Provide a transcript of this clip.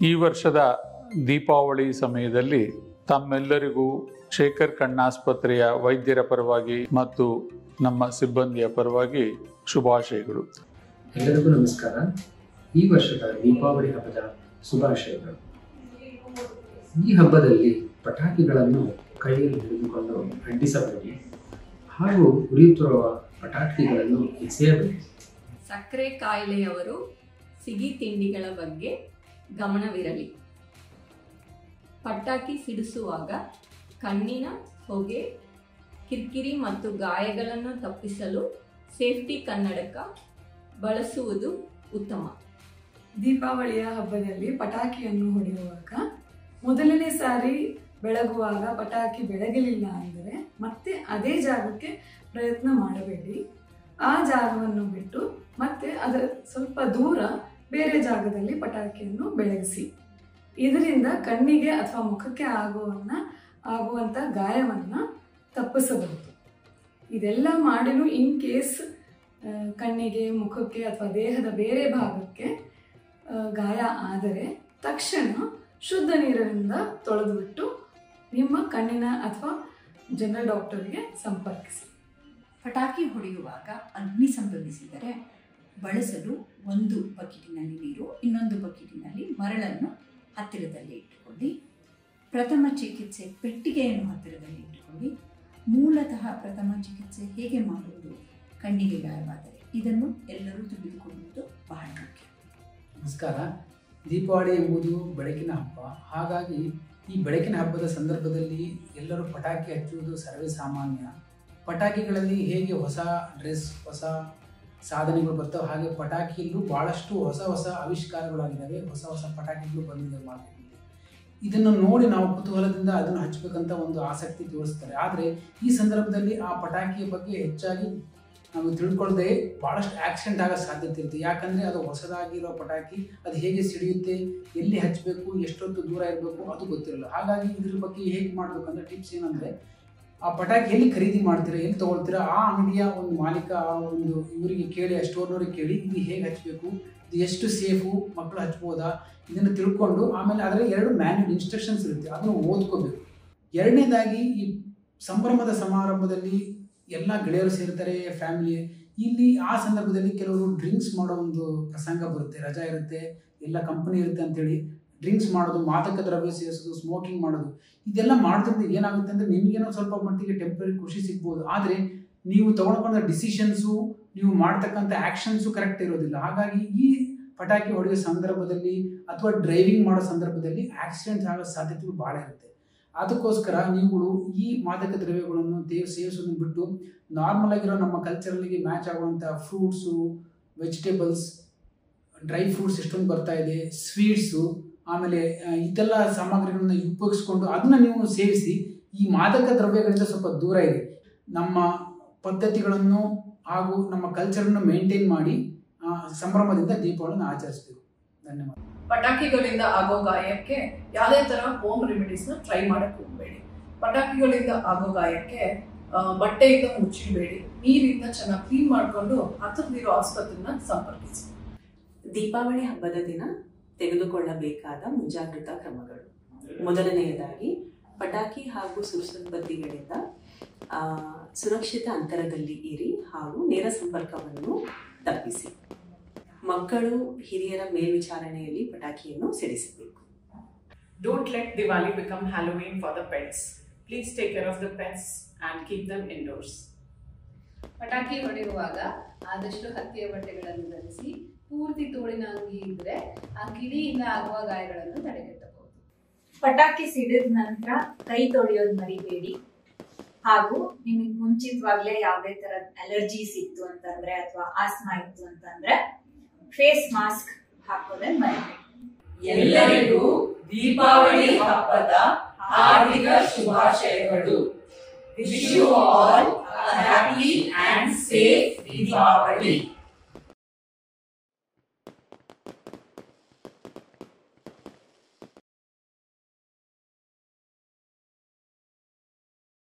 ಈ ವರ್ಷದ ದೀಪಾವಳಿ ಸಮಯದಲ್ಲಿ ತಮ್ಮೆಲ್ಲರಿಗೂ ಶೇಖರ್ ಕಣ್ಣಾಸ್ಪತ್ರೆಯ ವೈದ್ಯರ ಪರವಾಗಿ ಮತ್ತು ನಮ್ಮ ಸಿಬ್ಬಂದಿಯ ಪರವಾಗಿ ಶುಭಾಶಯಗಳು. ಎಲ್ಲರಿಗೂ ನಮಸ್ಕಾರ. ಈ ವರ್ಷದ ದೀಪಾವಳಿ ಹಬ್ಬದ ಶುಭಾಶಯಗಳು. ಈ ಹಬ್ಬದಲ್ಲಿ ಪಟಾಕಿಗಳನ್ನು ಕೈಯಲ್ಲಿ ಹಿಡಿದುಕೊಂಡು ಅಂಟಿಸಬೇಡಿ ಹಾಗೂ ಉರಿಯುತ್ತಿರುವ ಪಟಾಕಿಗಳನ್ನು ಎಸೆಯಬೇಡಿ. ಸಕ್ಕರೆ ಕಾಯಿಲೆಯವರು ಸಿಹಿ ತಿಂಡಿಗಳ ಬಗ್ಗೆ ಗಮನವಿರಲಿ. ಪಟಾಕಿ ಸಿಡಿಸುವಾಗ ಕಣ್ಣಿನ ಹೊಗೆ, ಕಿರಿಕಿರಿ ಮತ್ತು ಗಾಯಗಳನ್ನು ತಪ್ಪಿಸಲು ಸೇಫ್ಟಿ ಕನ್ನಡಕ ಬಳಸುವುದು ಉತ್ತಮ. ದೀಪಾವಳಿಯ ಹಬ್ಬದಲ್ಲಿ ಪಟಾಕಿಯನ್ನು ಹೊಡೆಯುವಾಗ ಮೊದಲನೇ ಸಾರಿ ಬೆಳಗುವಾಗ ಪಟಾಕಿ ಬೆಳಗಲಿಲ್ಲ ಅಂದರೆ ಮತ್ತೆ ಅದೇ ಜಾಗಕ್ಕೆ ಪ್ರಯತ್ನ ಮಾಡಬೇಡಿ. ಆ ಜಾಗವನ್ನು ಬಿಟ್ಟು ಮತ್ತೆ ಅದರ ಸ್ವಲ್ಪ ದೂರ ಬೇರೆ ಜಾಗದಲ್ಲಿ ಪಟಾಕಿಯನ್ನು ಬೆಳಗಿಸಿ. ಇದರಿಂದ ಕಣ್ಣಿಗೆ ಅಥವಾ ಮುಖಕ್ಕೆ ಆಗುವಂಥ ಗಾಯವನ್ನು ತಪ್ಪಿಸಬಹುದು. ಇದೆಲ್ಲ ಮಾಡಲು ಇನ್ ಕೇಸ್ ಕಣ್ಣಿಗೆ, ಮುಖಕ್ಕೆ ಅಥವಾ ದೇಹದ ಬೇರೆ ಭಾಗಕ್ಕೆ ಗಾಯ ಆದರೆ ತಕ್ಷಣ ಶುದ್ಧ ನೀರಿನಿಂದ ತೊಳೆದುಬಿಟ್ಟು ನಿಮ್ಮ ಕಣ್ಣಿನ ಅಥವಾ ಜನರಲ್ ಡಾಕ್ಟರ್ಗೆ ಸಂಪರ್ಕಿಸಿ. ಪಟಾಕಿ ಹೊಡೆಯುವಾಗ ಅಗ್ನಿ ಸಂಭವಿಸಿದರೆ ಬಳಸಲು ಒಂದು ಬಕೆಟಿನಲ್ಲಿ ನೀರು, ಇನ್ನೊಂದು ಬಕೆಟಿನಲ್ಲಿ ಮರಳನ್ನು ಹತ್ತಿರದಲ್ಲಿ ಇಟ್ಟುಕೊಳ್ಳಿ. ಪ್ರಥಮ ಚಿಕಿತ್ಸೆ ಪೆಟ್ಟಿಗೆಯನ್ನು ಹತ್ತಿರದಲ್ಲಿ ಇಟ್ಟುಕೊಳ್ಳಿ. ಮೂಲತಃ ಪ್ರಥಮ ಚಿಕಿತ್ಸೆ ಹೇಗೆ ಮಾಡುವುದು ಕಣ್ಣಿಗೆ ಗಾಯವಾದರೆ ಇದನ್ನು ಎಲ್ಲರೂ ತಿಳಿದುಕೊಳ್ಳುವುದು ಬಹಳ ಮುಖ್ಯ. ನಮಸ್ಕಾರ. ದೀಪಾವಳಿ ಎಂಬುದು ಬೆಳಕಿನ ಹಬ್ಬ. ಹಾಗಾಗಿ ಈ ಬೆಳಕಿನ ಹಬ್ಬದ ಸಂದರ್ಭದಲ್ಲಿ ಎಲ್ಲರೂ ಪಟಾಕಿ ಹಚ್ಚುವುದು ಸರ್ವೇ ಸಾಮಾನ್ಯ. ಪಟಾಕಿಗಳಲ್ಲಿ ಹೇಗೆ ಹೊಸ ಡ್ರೆಸ್, ಹೊಸ ಸಾಧನೆಗಳು ಬರ್ತವೆ, ಹಾಗೆ ಪಟಾಕಿಯಲ್ಲೂ ಭಾಳಷ್ಟು ಹೊಸ ಹೊಸ ಆವಿಷ್ಕಾರಗಳಾಗಿದ್ದಾವೆ. ಹೊಸ ಹೊಸ ಪಟಾಕಿಗಳು ಬಂದಿದೆ ಮಾರ್ಕೆಟ್ನಲ್ಲಿ. ಇದನ್ನು ನೋಡಿ ನಾವು ಕುತೂಹಲದಿಂದ ಅದನ್ನು ಹಚ್ಚಬೇಕಂತ ಒಂದು ಆಸಕ್ತಿ ತೋರಿಸ್ತಾರೆ. ಆದರೆ ಈ ಸಂದರ್ಭದಲ್ಲಿ ಆ ಪಟಾಕಿಯ ಬಗ್ಗೆ ಹೆಚ್ಚಾಗಿ ನಾವು ತಿಳ್ಕೊಳ್ಳದೆ ಭಾಳಷ್ಟು ಆಕ್ಸಿಡೆಂಟ್ ಆಗೋ ಸಾಧ್ಯತೆ ಇರುತ್ತೆ. ಯಾಕಂದರೆ ಅದು ಹೊಸದಾಗಿರೋ ಪಟಾಕಿ, ಅದು ಹೇಗೆ ಸಿಡಿಯುತ್ತೆ, ಎಲ್ಲಿ ಹಚ್ಚಬೇಕು, ಎಷ್ಟೊತ್ತು ದೂರ ಇರಬೇಕು ಅದು ಗೊತ್ತಿರಲ್ಲ. ಹಾಗಾಗಿ ಇದ್ರ ಬಗ್ಗೆ ಹೇಗೆ ಮಾಡಬೇಕಂದ್ರೆ ಟಿಪ್ಸ್ ಏನಂದರೆ, ಆ ಪಟಾಕಿ ಎಲ್ಲಿ ಖರೀದಿ ಮಾಡ್ತೀರಾ, ಎಲ್ಲಿ ತೊಗೊಳ್ತೀರಾ, ಆ ಅಂಗಡಿಯ ಒಂದು ಮಾಲೀಕ, ಆ ಒಂದು ಇವರಿಗೆ ಕೇಳಿ, ಆ ಸ್ಟೋರ್ನವ್ರಿಗೆ ಕೇಳಿ ಇದು ಹೇಗೆ ಹಚ್ಚಬೇಕು, ಇದು ಎಷ್ಟು ಸೇಫು, ಮಕ್ಕಳು ಹಚ್ಬೋದಾ, ಇದನ್ನು ತಿಳ್ಕೊಂಡು ಆಮೇಲೆ ಅದರಲ್ಲಿ 2 ಮ್ಯಾನ್ಯುಯಲ್ ಇನ್ಸ್ಟ್ರಕ್ಷನ್ಸ್ ಇರುತ್ತೆ, ಅದನ್ನು ಓದ್ಕೋಬೇಕು. ಎರಡನೇದಾಗಿ ಈ ಸಂಭ್ರಮದ ಸಮಾರಂಭದಲ್ಲಿ ಎಲ್ಲ ಗೆಳೆಯರು ಸೇರ್ತಾರೆ, ಫ್ಯಾಮಿಲಿ. ಇಲ್ಲಿ ಆ ಸಂದರ್ಭದಲ್ಲಿ ಕೆಲವರು ಡ್ರಿಂಕ್ಸ್ ಮಾಡೋ ಒಂದು ಪ್ರಸಂಗ ಬರುತ್ತೆ. ರಜಾ ಇರುತ್ತೆ, ಎಲ್ಲ ಕಂಪನಿ ಇರುತ್ತೆ ಅಂತೇಳಿ ಡ್ರಿಂಕ್ಸ್ ಮಾಡೋದು, ಮಾದಕ ದ್ರವ್ಯ ಸೇರಿಸೋದು, ಸ್ಮೋಕಿಂಗ್ ಮಾಡೋದು, ಇದೆಲ್ಲ ಮಾಡೋದ್ರಿಂದ ಏನಾಗುತ್ತೆ ಅಂದರೆ ನಿಮಗೇನೋ ಸ್ವಲ್ಪ ಮಟ್ಟಿಗೆ ಟೆಂಪ್ರರಿ ಖುಷಿ ಸಿಗ್ಬೋದು. ಆದರೆ ನೀವು ತೊಗೊಂಡ್ಕೊಂಡ ಡಿಸಿಷನ್ಸು, ನೀವು ಮಾಡ್ತಕ್ಕಂಥ ಆ್ಯಕ್ಷನ್ಸು ಕರೆಕ್ಟ್ ಇರೋದಿಲ್ಲ. ಹಾಗಾಗಿ ಈ ಪಟಾಕಿ ಹೊಡೆಯೋ ಸಂದರ್ಭದಲ್ಲಿ ಅಥವಾ ಡ್ರೈವಿಂಗ್ ಮಾಡೋ ಸಂದರ್ಭದಲ್ಲಿ ಆಕ್ಸಿಡೆಂಟ್ ಆಗೋ ಸಾಧ್ಯತೆಗಳು ಭಾಳ ಇರುತ್ತೆ. ಅದಕ್ಕೋಸ್ಕರ ನೀವುಗಳು ಈ ಮಾದಕ ದ್ರವ್ಯಗಳನ್ನು ಸೇವಿಸೋದನ್ನು ಬಿಟ್ಟು ನಾರ್ಮಲ್ ಆಗಿರೋ ನಮ್ಮ ಕಲ್ಚರಲ್ಲಿಗೆ ಮ್ಯಾಚ್ ಆಗುವಂಥ ಫ್ರೂಟ್ಸು, ವೆಜಿಟೇಬಲ್ಸ್, ಡ್ರೈ ಫ್ರೂಟ್ಸ್ ಎಷ್ಟೊಂದು ಬರ್ತಾ ಇದೆ, ಸ್ವೀಟ್ಸು, ಆಮೇಲೆ ಇದೆಲ್ಲ ಸಾಮಗ್ರಿಗಳನ್ನ ಉಪಯೋಗಿಸ್ಕೊಂಡು ಅದನ್ನು ನೀವು ಸೇವಿಸಿ ಈ ಮಾದಕ ದ್ರವ್ಯಗಳಿಂದ ಸ್ವಲ್ಪ ದೂರ ಇರಿ. ನಮ್ಮ ಪದ್ಧತಿಗಳನ್ನು ಹಾಗೂ ನಮ್ಮ ಕಲ್ಚರನ್ನು ಮೇಂಟೈನ್ ಮಾಡಿ ಸಂಭ್ರಮದಿಂದ ದೀಪಾವಳಿನ ಆಚರಿಸಬೇಕು. ಧನ್ಯವಾದ. ಪಟಾಕಿಗಳಿಂದ ಆಗೋ ಗಾಯಕ್ಕೆ ಯಾವುದೇ ತರ ಹೋಮ್ ರೆಮಿಡೀಸ್ನ ಟ್ರೈ ಮಾಡಕ್ಕೆ ಹೋಗಬೇಡಿ. ಪಟಾಕಿಗಳಿಂದ ಆಗೋ ಗಾಯಕ್ಕೆ ಬಟ್ಟೆಯಿಂದ ಮುಚ್ಚಿಡಬೇಡಿ. ನೀರಿಂದ ಚೆನ್ನಾಗಿ ಕ್ಲೀನ್ ಮಾಡಿಕೊಂಡು ಹತ್ತಿರದಿರೋ ಆಸ್ಪತ್ರೆನ ಸಂಪರ್ಕಿಸಿ. ದೀಪಾವಳಿ ಹಬ್ಬದ ದಿನ ತೆಗೆದುಕೊಳ್ಳಬೇಕಾದ ಮುಂಜಾಗ್ರತಾ ಕ್ರಮಗಳು. ಮೊದಲನೆಯದಾಗಿ ಪಟಾಕಿ ಹಾಗೂ ಸುರುಸುಬತ್ತಿಗಳಿಂದ ಸುರಕ್ಷಿತ ಅಂತರದಲ್ಲಿ ಇರಿ ಹಾಗೂ ನೇರ ಸಂಪರ್ಕವನ್ನು ತಪ್ಪಿಸಿ. ಮಕ್ಕಳು ಹಿರಿಯರ ಮೇಲ್ವಿಚಾರಣೆಯಲ್ಲಿ ಪಟಾಕಿಯನ್ನು ಸಿಡಿಸಬೇಕು. Don't let Diwali become Halloween for the pets. Please take care of the pets and keep them indoors. ಪಟಾಕಿ ಹೊಡೆಯುವಾಗ ಆದಷ್ಟು ಹತ್ತಿಯ ಬಟ್ಟೆಗಳನ್ನು ಧರಿಸಿ. ಪೂರ್ತಿ ತೋಳಿನ ಅಂಗಿ ಇದ್ರೆ ಆ ಕಿಡಿಯಿಂದ ಆಗುವ ಗಾಯಗಳನ್ನು ತಡೆಗಟ್ಟಬಹುದು. ಪಟಾಕಿ ಸಿಡಿದ ನಂತರ ಕೈ ತೊಳೆಯೋದು ಮರಿಬೇಡಿ. ಹಾಗೂ ನಿಮಗೆ ಮುಂಚಿತವಾಗ್ಲೇ ಯಾವುದೇ ತರದ ಅಲರ್ಜೀಸ್ ಇತ್ತು ಅಂತಂದ್ರೆ ಅಥವಾ ಆಸ್ಮಾ ಇತ್ತು ಅಂತಂದ್ರೆ ಫೇಸ್ ಮಾಸ್ಕ್ ಹಾಕೋದನ್ನ ಮರಿಬೇಡಿ. ಎಲ್ಲರಿಗೂ ದೀಪಾವಳಿ ಹಬ್ಬದ ಹಾರ್ದಿಕ ಶುಭಾಶಯಗಳು. Wish you all a happy and safe Deepavali.